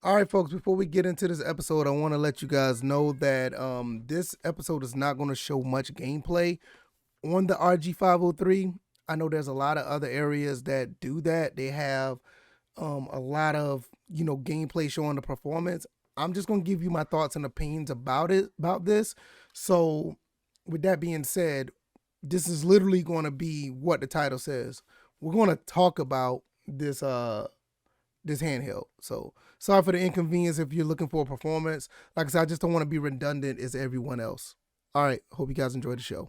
All right, folks, before we get into this episode, I want to let you guys know that this episode is not going to show much gameplay on the RG503. I know there's a lot of other areas that do that. They have a lot of, gameplay showing the performance. I'm just going to give you my thoughts and opinions about this. So, with that being said, this is literally going to be what the title says. We're going to talk about this handheld. So sorry for the inconvenience if you're looking for a performance. Like I said, I just don't want to be redundant as everyone else. All right, hope you guys enjoy the show.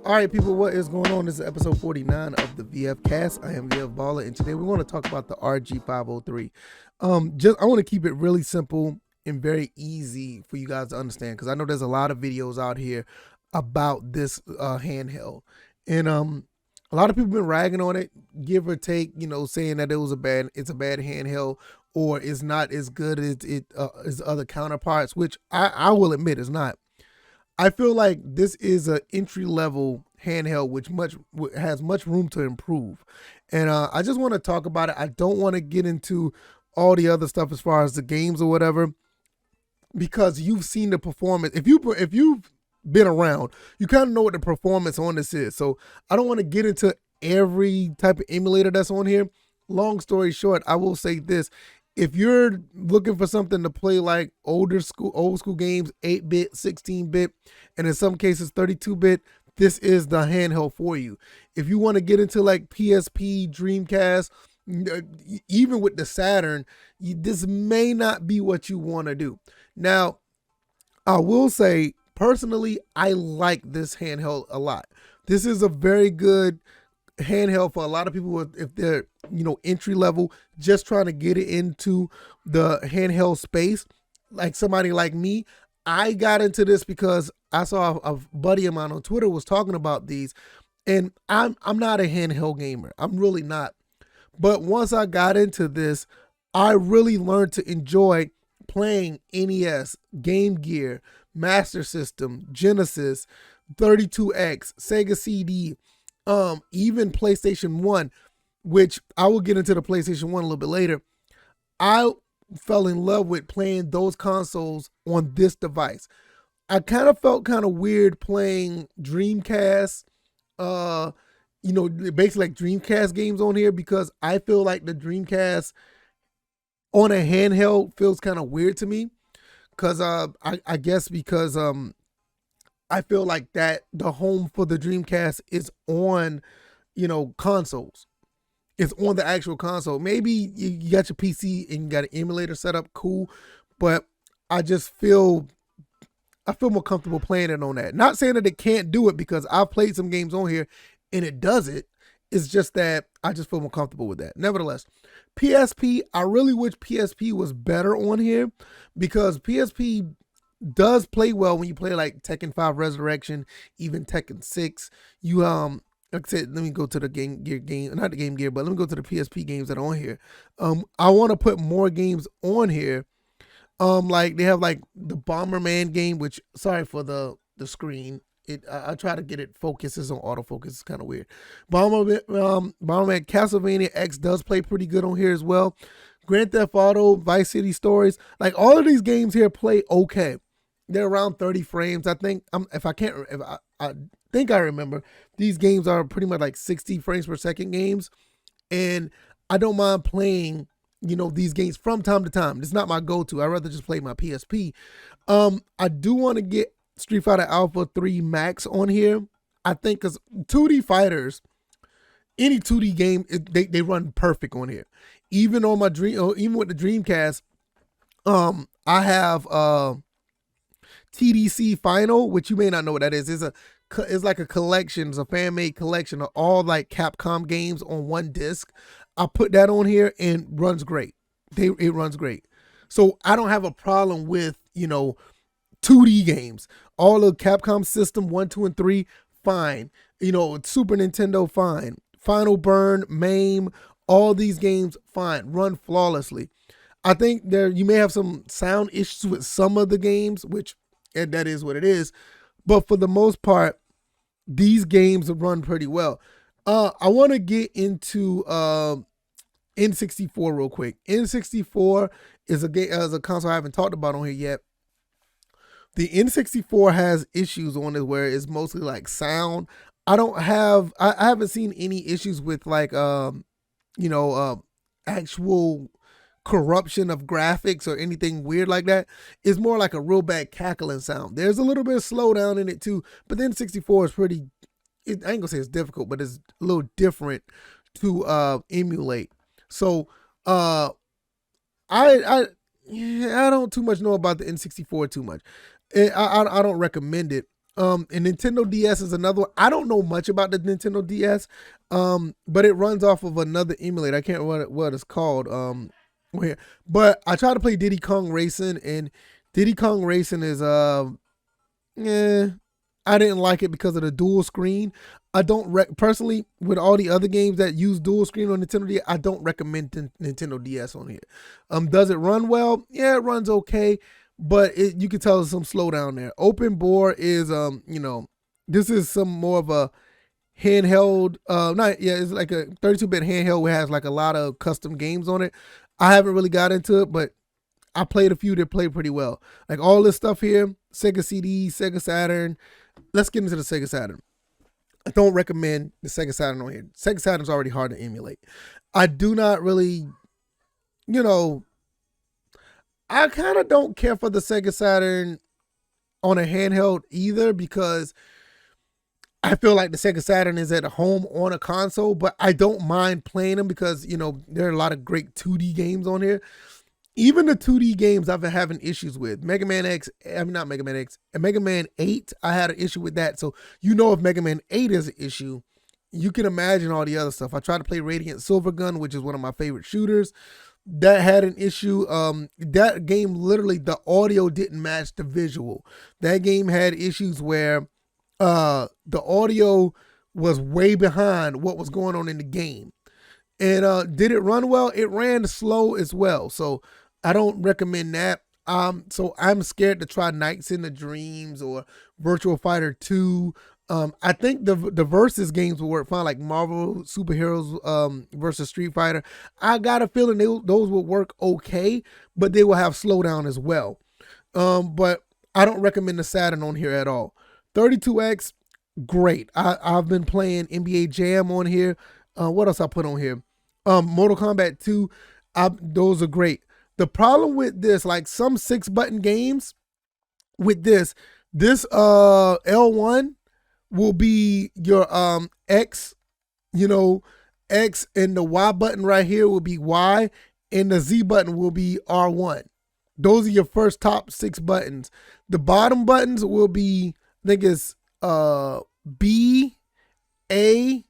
All right, people, what is going on? This is episode 49 of the VF Cast. I am VF Baller, and today we want to talk about the RG503. I want to keep it really simple and very easy for you guys to understand, because I know there's a lot of videos out here about this handheld, and a lot of people been ragging on it, give or take, saying that it's a bad handheld, or it's not as good as other counterparts, which I will admit is not. I feel like this is an entry level handheld, which has much room to improve, and I just want to talk about it. I don't want to get into all the other stuff as far as the games or whatever, because you've seen the performance. If you've been around, you kind of know what the performance on this is. So I don't want to get into every type of emulator that's on here. Long story short, I will say this. If you're looking for something to play like old school games, 8-bit, 16-bit, and in some cases 32-bit, this is the handheld for you. If you want to get into like PSP, Dreamcast, even with the Saturn, this may not be what you want to do. Now, I will say, personally, I like this handheld a lot. This is a very good handheld for a lot of people if they're entry level, just trying to get it into the handheld space. Like somebody like me, I got into this because I saw a buddy of mine on Twitter was talking about these, and I'm not a handheld gamer. I'm really not. But once I got into this, I really learned to enjoy playing NES, Game Gear, Master System, Genesis, 32X, Sega CD, even PlayStation 1, which I will get into the PlayStation 1 a little bit later. I fell in love with playing those consoles on this device. I kind of felt kind of weird playing Dreamcast, basically like Dreamcast games on here, because I feel like the Dreamcast on a handheld feels kind of weird to me, because I guess because I feel like that the home for the Dreamcast is on, consoles. It's on the actual console. Maybe you got your PC and you got an emulator set up, cool. But I feel more comfortable playing it on that. Not saying that it can't do it, because I've played some games on here and it does it. It's just that I just feel more comfortable with that. Nevertheless, PSP, I really wish PSP was better on here, because PSP does play well when you play like Tekken 5 Resurrection, even Tekken 6. You like I said, let me go to the not the Game Gear, but let me go to the PSP games that are on here. I want to put more games on here. Like they have like the Bomberman game, which, sorry for the screen. I try to get it focused. It's on autofocus. It's kind of weird. Bomberman Castlevania X does play pretty good on here as well. Grand Theft Auto, Vice City Stories, like all of these games here play okay. They're around 30 frames. I think I think I remember, these games are pretty much like 60 frames per second games, and I don't mind playing, these games from time to time. It's not my go-to. I'd rather just play my PSP. I do want to get Street Fighter Alpha 3 Max on here. I think because 2D fighters, any 2D game, they run perfect on here. Even on my even with the Dreamcast, I have TDC Final, which you may not know what that is. It's like a collection. It's a fan-made collection of all like Capcom games on one disc. I put that on here and runs great. It runs great. So I don't have a problem with 2D games. All of Capcom System 1, 2, and 3, fine. Super Nintendo, fine. Final Burn, MAME, all these games, fine. Run flawlessly. I think you may have some sound issues with some of the games, which and that is what it is. But for the most part, these games run pretty well. I want to get into N64 real quick. N64 is a console I haven't talked about on here yet. The N64 has issues on it where it's mostly like sound. I haven't seen any issues with like actual corruption of graphics or anything weird like that. It's more like a real bad cackling sound. There's a little bit of slowdown in it too, but then 64 is pretty. I ain't gonna say it's difficult, but it's a little different to emulate. So I don't too much know about the N64 too much. I don't recommend it. And Nintendo DS is another one. I don't know much about the Nintendo DS, but it runs off of another emulator. I can't remember what it's called. But I tried to play Diddy Kong Racing, and Diddy Kong Racing is I didn't like it because of the dual screen. I don't personally, with all the other games that use dual screen on Nintendo DS, I don't recommend Nintendo DS on here. Does it run well? Yeah, it runs okay, but you can tell there's some slowdown there. Open Bore is this is some more of a handheld. It's like a 32-bit handheld which has like a lot of custom games on it. I haven't really got into it, but I played a few that play pretty well. Like all this stuff here, Sega CD, Sega Saturn. Let's get into the Sega Saturn. I don't recommend the Sega Saturn on here. Sega Saturn's already hard to emulate. I do not really, I kind of don't care for the Sega Saturn on a handheld either because I feel like the Sega Saturn is at home on a console, but I don't mind playing them because, there are a lot of great 2D games on here. Even the 2D games I've been having issues with. Mega Man 8, I had an issue with that. So, if Mega Man 8 is an issue, you can imagine all the other stuff. I tried to play Radiant Silvergun, which is one of my favorite shooters. That had an issue. That game, literally, the audio didn't match the visual. That game had issues where the audio was way behind what was going on in the game. And did it run well? It ran slow as well. So I don't recommend that. So I'm scared to try Nights in the Dreams or Virtual Fighter 2. I think the versus games will work fine, like Marvel Superheroes versus Street Fighter. I got a feeling those will work okay, but they will have slowdown as well. But I don't recommend the Saturn on here at all. 32X, great. I've been playing NBA Jam on here. What else I put on here? Mortal Kombat 2. Those are great. The problem with this, like some 6-button games, with this L1 will be your X, X, and the Y button right here will be Y, and the Z button will be R1. Those are your first top 6 buttons. The bottom buttons will be, I think it's B, A,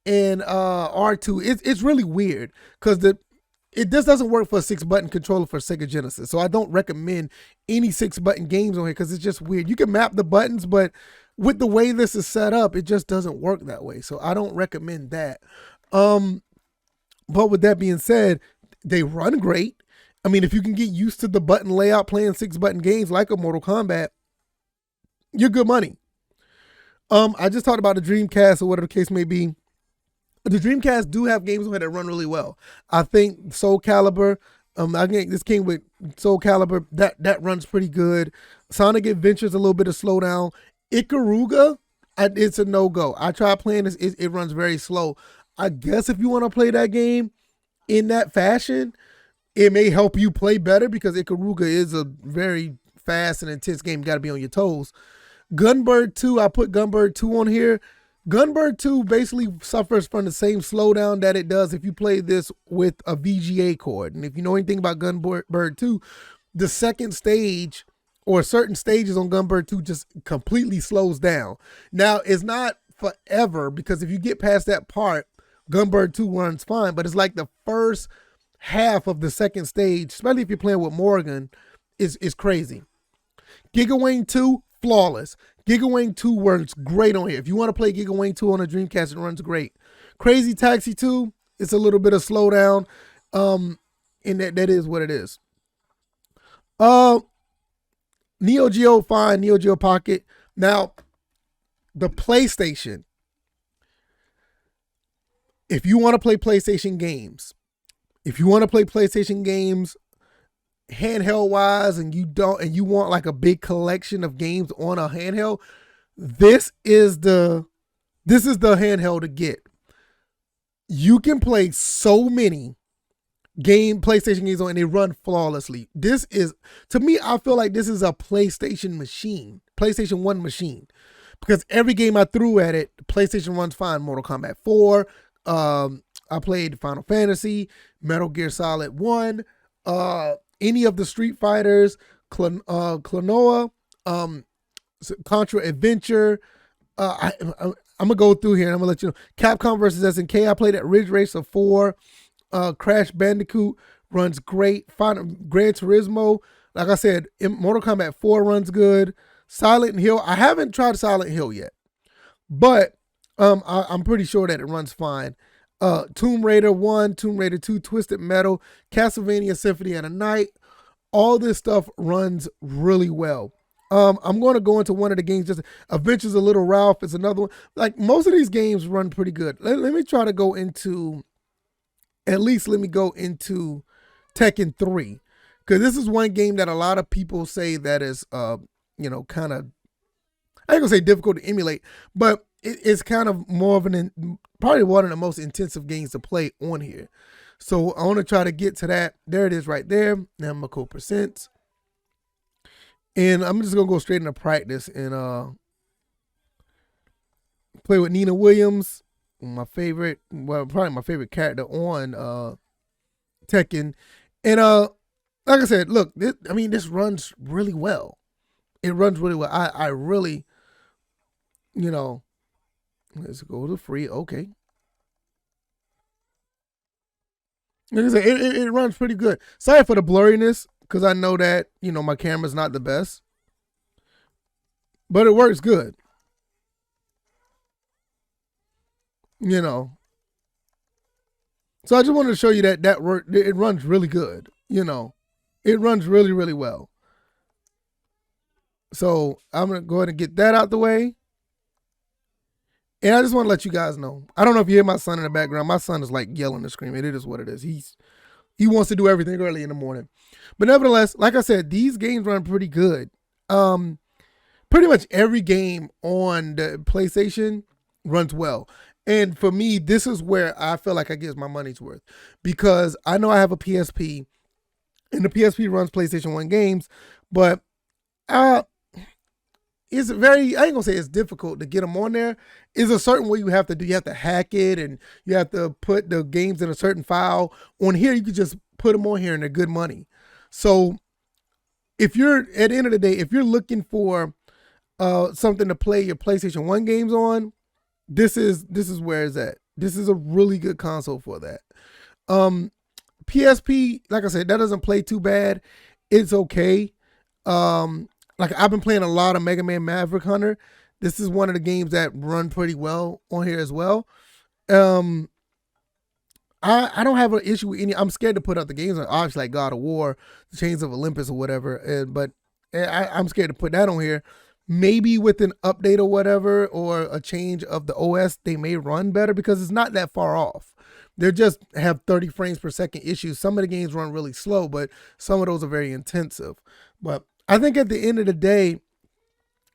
and R2. It's really weird because this doesn't work for a 6-button controller for Sega Genesis. So I don't recommend any 6-button games on here because it's just weird. You can map the buttons, but with the way this is set up, it just doesn't work that way. So I don't recommend that. But with that being said, they run great. I mean, if you can get used to the button layout playing 6-button games like a Mortal Kombat, you're good money. I just talked about the Dreamcast or whatever the case may be. The Dreamcast do have games on it that run really well. I think Soul Calibur, I think this came with Soul Calibur, that runs pretty good. Sonic Adventure's a little bit of slowdown. Ikaruga, it's a no-go. I tried playing this, it runs very slow. I guess if you want to play that game in that fashion, it may help you play better because Ikaruga is a very fast and intense game. You got to be on your toes. Gunbird 2, I put Gunbird 2 on here. Gunbird 2 basically suffers from the same slowdown that it does if you play this with a VGA cord. And if you know anything about Gunbird 2, the second stage or certain stages on Gunbird 2 just completely slows down. Now, it's not forever because if you get past that part, Gunbird 2 runs fine, but it's like the first half of the second stage, especially if you're playing with Morgan, is crazy. Giga Wing 2, flawless. Giga Wing 2 runs great on here. If you want to play Giga Wing 2 on a Dreamcast, it runs great. Crazy Taxi 2, it's a little bit of slowdown. and that is what it is. Uh, Neo Geo, fine. Neo Geo Pocket. Now, the PlayStation. If you want to play PlayStation games, handheld wise, and you want like a big collection of games on a handheld, this is the handheld to get. You can play so many PlayStation games on, and they run flawlessly. This is, to me, I feel like this is a PlayStation 1 machine, because every game I threw at it, PlayStation runs fine. Mortal Kombat 4, I played Final Fantasy, Metal Gear Solid 1, any of the Street Fighters, Klonoa, Contra Adventure. I'm gonna go through here and I'm gonna let you know. Capcom versus SNK. I played at Ridge Racer 4. Crash Bandicoot runs great. Gran Turismo, like I said, Mortal Kombat 4 runs good. Silent Hill. I haven't tried Silent Hill yet, but I'm pretty sure that it runs fine. Tomb Raider 1, Tomb Raider 2, Twisted Metal, Castlevania Symphony of the Night. All this stuff runs really well. I'm going to go into one of the games. Just Adventures of Little Ralph is another one. Like, most of these games run pretty good. Let me try to go into, at least let me go into Tekken 3. Because this is one game that a lot of people say that is, kind of, I ain't going to say difficult to emulate, but it's kind of more of probably one of the most intensive games to play on here. So I want to try to get to that. There it is right there. Namco Presents. And I'm just going to go straight into practice and play with Nina Williams, probably my favorite character on Tekken. And like I said, look, this runs really well. It runs really well. I really, let's go to free. Okay. Like I said, it runs pretty good. Sorry for the blurriness, because I know that, my camera's not the best. But it works good. So I just wanted to show you that it runs really good. It runs really, really well. So I'm going to go ahead and get that out the way. And I just want to let you guys know. I don't know if you hear my son in the background. My son is like yelling and screaming. It is what it is. He wants to do everything early in the morning. But nevertheless, like I said, these games run pretty good. Pretty much every game on the PlayStation runs well. And for me, this is where I feel like I get my money's worth. Because I know I have a PSP, and the PSP runs PlayStation 1 games, but it's I ain't gonna say it's difficult to get them on there. It's a certain way you have to do. You have to hack it, and you have to put the games in a certain file. On here, you can just put them on here and they're good money. So if you're, at the end of the day, if you're looking for something to play your PlayStation 1 games on, this is where it's at. This is a really good console for that. PSP, like I said, that doesn't play too bad. It's okay. Like, I've been playing a lot of Mega Man Maverick Hunter. This is one of the games that run pretty well on here as well. I don't have an issue with any. I'm scared to put up the games, obviously, like God of War, the Chains of Olympus or whatever. But I'm scared to put that on here. Maybe with an update or whatever, or a change of the OS, they may run better, because it's not that far off. They just have 30 frames per second issues. Some of the games run really slow, but some of those are very intensive. But I think at the end of the day,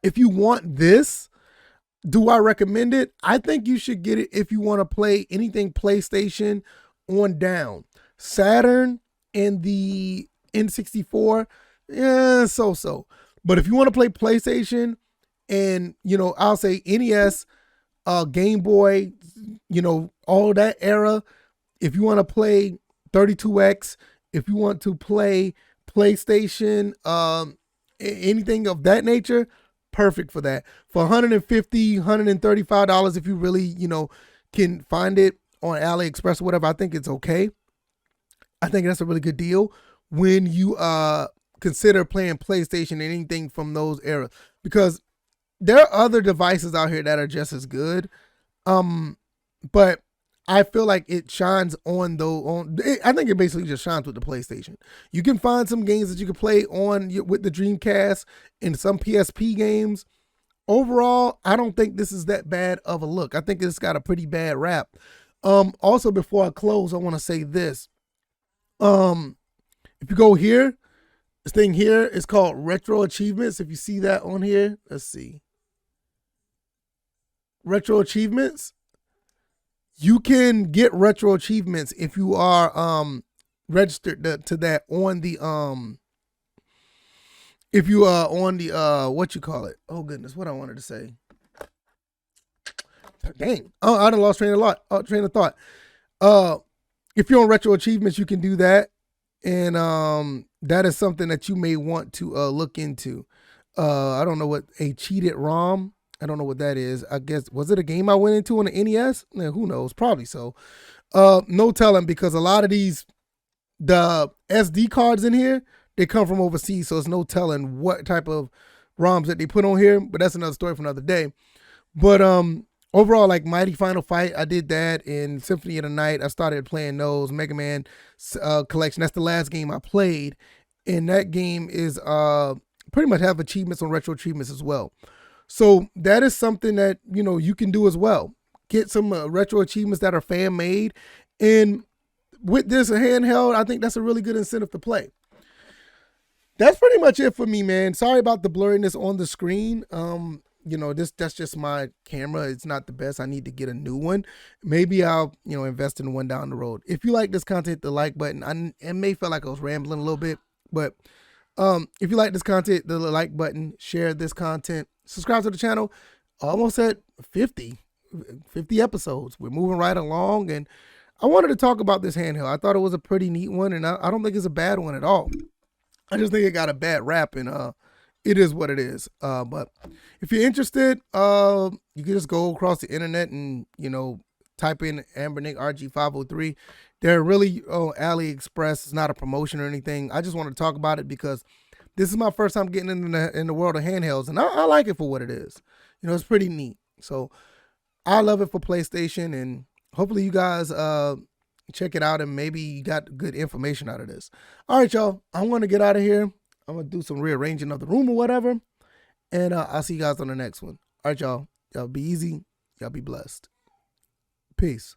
if you want this, do I recommend it? I think you should get it if you want to play anything PlayStation on down. Saturn and the N64, yeah, so. But if you want to play PlayStation and, I'll say NES, Game Boy, all that era, if you want to play 32X, if you want to play PlayStation, anything of that nature, perfect for that. For $150, $135, if you really, can find it on AliExpress or whatever, I think it's okay. I think that's a really good deal when you consider playing PlayStation and anything from those eras, because there are other devices out here that are just as good. But I feel like it shines on I think it basically just shines with the PlayStation. You can find some games that you can play with the Dreamcast and some PSP games. Overall, I don't think this is that bad of a look. I think it's got a pretty bad rap. Also, before I close, I want to say this. If you go here, this thing here is called Retro Achievements. If you see that on here, let's see. Retro Achievements. You can get retro achievements if you are registered to that on the if you are on the what you call it. Oh goodness, what I wanted to say. Dang. Oh, I done lost train of thought. If you're on retro achievements, you can do that. And that is something that you may want to look into. I don't know what a cheated ROM. I don't know what that is. I guess, was it a game I went into on the NES? Who knows? Probably so. No telling, because a lot of the SD cards in here, they come from overseas, so it's no telling what type of ROMs that they put on here. But that's another story for another day. But overall, like Mighty Final Fight, I did that. In Symphony of the Night, I started playing those. Mega Man Collection, that's the last game I played. And that game is pretty much have achievements on retro achievements as well. So that is something that, you can do as well. Get some retro achievements that are fan made. And with this handheld, I think that's a really good incentive to play. That's pretty much it for me, man. Sorry about the blurriness on the screen. That's just my camera. It's not the best. I need to get a new one. Maybe I'll, invest in one down the road. If you like this content, hit the like button. It may feel like I was rambling a little bit, but if you like this content, the like button, share this content, subscribe to the channel. Almost at 50 episodes. We're moving right along, and I wanted to talk about this handheld. I thought it was a pretty neat one, and I don't think it's a bad one at all. I just think it got a bad rap, and it is what it is. But if you're interested, you can just go across the internet and, type in Anbernic RG503. They're really AliExpress. It's not a promotion or anything. I just want to talk about it because this is my first time getting in the world of handhelds, and I like it for what it is. It's pretty neat. So I love it for PlayStation, and hopefully you guys check it out and maybe you got good information out of this. All right, y'all. I'm going to get out of here. I'm going to do some rearranging of the room or whatever, and I'll see you guys on the next one. All right, y'all. Y'all be easy. Y'all be blessed. Peace.